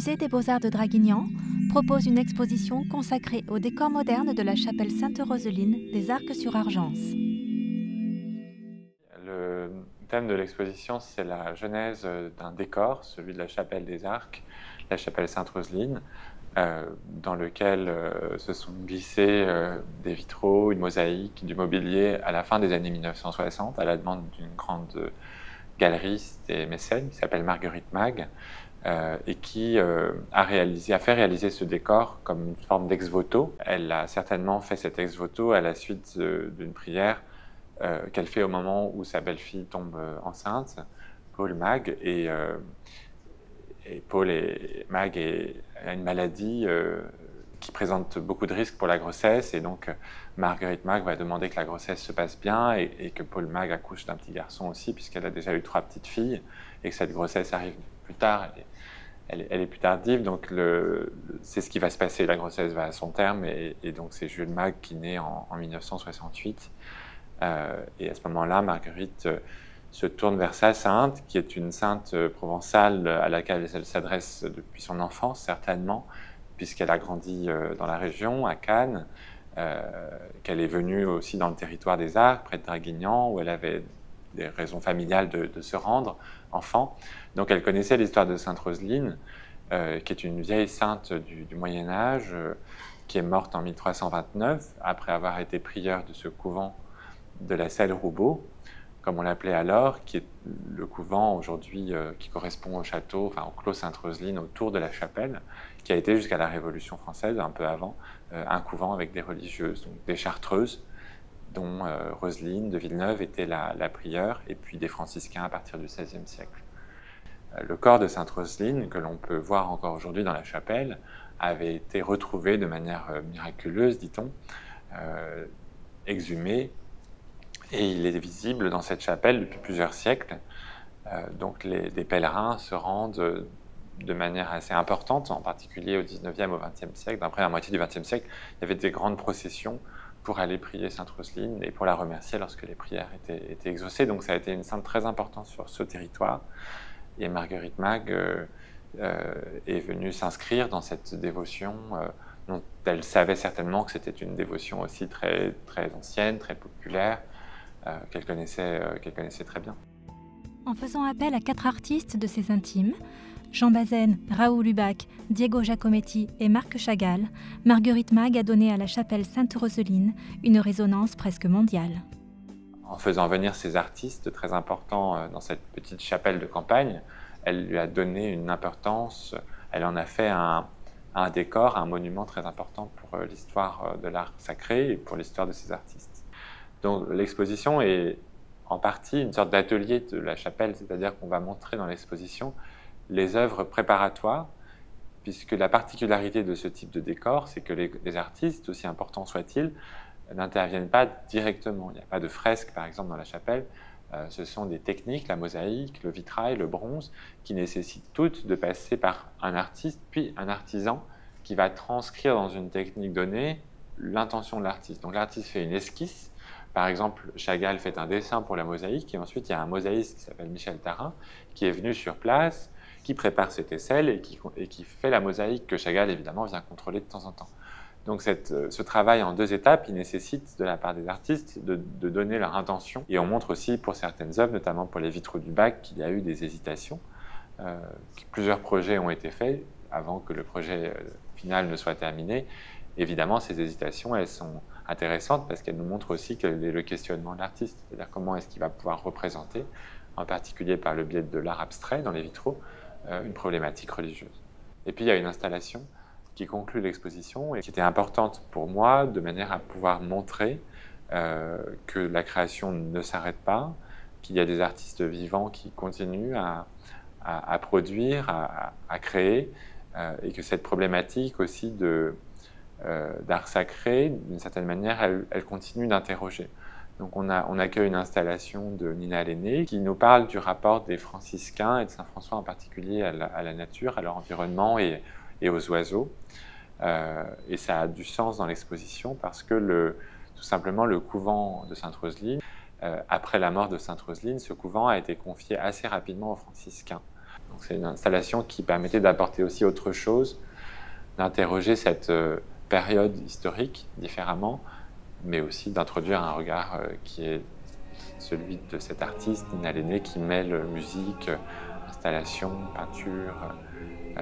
Musée des Beaux-Arts de Draguignan propose une exposition consacrée au décor moderne de la chapelle Sainte-Roseline des Arcs-sur-Argence. Le thème de l'exposition, c'est la genèse d'un décor, celui de la chapelle des Arcs, la chapelle Sainte-Roseline, dans lequel se sont glissés des vitraux, une mosaïque, du mobilier à la fin des années 1960, à la demande d'une grande galeriste et mécène qui s'appelle Marguerite Mag, et qui a fait réaliser ce décor comme une forme d'ex-voto. Elle a certainement fait cet ex-voto à la suite d'une prière qu'elle fait au moment où sa belle-fille tombe enceinte, Paul Mag, et Paul Mag a une maladie qui présente beaucoup de risques pour la grossesse, et donc Marguerite Mag va demander que la grossesse se passe bien et que Paul Mag accouche d'un petit garçon aussi, puisqu'elle a déjà eu 3 petites filles, et que cette grossesse arrive plus tard, elle est plus tardive, donc c'est ce qui va se passer, la grossesse va à son terme, et donc c'est Jules Mag qui naît en 1968. Et à ce moment-là, Marguerite se tourne vers sa sainte, qui est une sainte provençale à laquelle elle s'adresse depuis son enfance, certainement, puisqu'elle a grandi dans la région, à Cannes, qu'elle est venue aussi dans le territoire des Arcs, près de Draguignan, où elle avait des raisons familiales de se rendre enfant. Donc elle connaissait l'histoire de Sainte Roseline, qui est une vieille sainte du Moyen-Âge, qui est morte en 1329, après avoir été prieure de ce couvent de la Selle-Roubaud, comme on l'appelait alors, qui est le couvent aujourd'hui qui correspond au château, enfin au clos Sainte-Roseline, autour de la chapelle, qui a été jusqu'à la Révolution française, un peu avant, un couvent avec des religieuses, donc des chartreuses, dont Roseline de Villeneuve était la prieure, et puis des franciscains à partir du XVIe siècle. Le corps de Sainte Roseline, que l'on peut voir encore aujourd'hui dans la chapelle, avait été retrouvé de manière miraculeuse, dit-on, exhumé, et il est visible dans cette chapelle depuis plusieurs siècles. Donc des pèlerins se rendent de manière assez importante, en particulier au XIXe, au XXe siècle. Dans la première moitié du XXe siècle, il y avait des grandes processions pour aller prier Sainte Roseline et pour la remercier lorsque les prières étaient exaucées. Donc ça a été une sainte très importante sur ce territoire. Et Marguerite Mag est venue s'inscrire dans cette dévotion dont elle savait certainement que c'était une dévotion aussi très, très ancienne, très populaire, qu'elle connaissait très bien. En faisant appel à 4 artistes de ses intimes, Jean Bazaine, Raoul Hubac, Diego Giacometti et Marc Chagall, Marguerite Mag a donné à la chapelle Sainte-Roseline une résonance presque mondiale. En faisant venir ces artistes très importants dans cette petite chapelle de campagne, elle lui a donné une importance, elle en a fait un décor, un monument très important pour l'histoire de l'art sacré et pour l'histoire de ces artistes. Donc l'exposition est en partie une sorte d'atelier de la chapelle, c'est-à-dire qu'on va montrer dans l'exposition les œuvres préparatoires, puisque la particularité de ce type de décor, c'est que les artistes, aussi importants soient-ils, n'interviennent pas directement. Il n'y a pas de fresque, par exemple, dans la chapelle. Ce sont des techniques, la mosaïque, le vitrail, le bronze, qui nécessitent toutes de passer par un artiste, puis un artisan, qui va transcrire dans une technique donnée l'intention de l'artiste. Donc l'artiste fait une esquisse. Par exemple, Chagall fait un dessin pour la mosaïque, et ensuite il y a un mosaïste qui s'appelle Michel Tarin, qui est venu sur place, qui prépare cette aisselle et qui fait la mosaïque que Chagall, évidemment, vient contrôler de temps en temps. Donc ce travail en 2 étapes, il nécessite de la part des artistes de donner leur intention. Et on montre aussi pour certaines œuvres, notamment pour les vitraux du bac, qu'il y a eu des hésitations. Plusieurs projets ont été faits avant que le projet final ne soit terminé. Évidemment, ces hésitations, elles sont intéressantes parce qu'elles nous montrent aussi quel est le questionnement de l'artiste. C'est-à-dire comment est-ce qu'il va pouvoir représenter, en particulier par le biais de l'art abstrait dans les vitraux, une problématique religieuse. Et puis il y a une installation qui conclut l'exposition et qui était importante pour moi de manière à pouvoir montrer que la création ne s'arrête pas, qu'il y a des artistes vivants qui continuent à produire, à créer, et que cette problématique aussi d'art sacré, d'une certaine manière, elle continue d'interroger. Donc on accueille une installation de Nina Lenné qui nous parle du rapport des franciscains et de Saint François en particulier à la nature, à leur environnement et aux oiseaux. Et ça a du sens dans l'exposition parce que tout simplement le couvent de Sainte Roseline, après la mort de Sainte Roseline, ce couvent a été confié assez rapidement aux franciscains. C'est une installation qui permettait d'apporter aussi autre chose, d'interroger cette période historique différemment, mais aussi d'introduire un regard qui est celui de cet artiste, Nina Lenné, qui mêle musique, installation, peinture.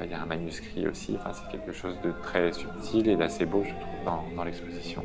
Il y a un manuscrit aussi, enfin, c'est quelque chose de très subtil et d'assez beau, je trouve, dans l'exposition.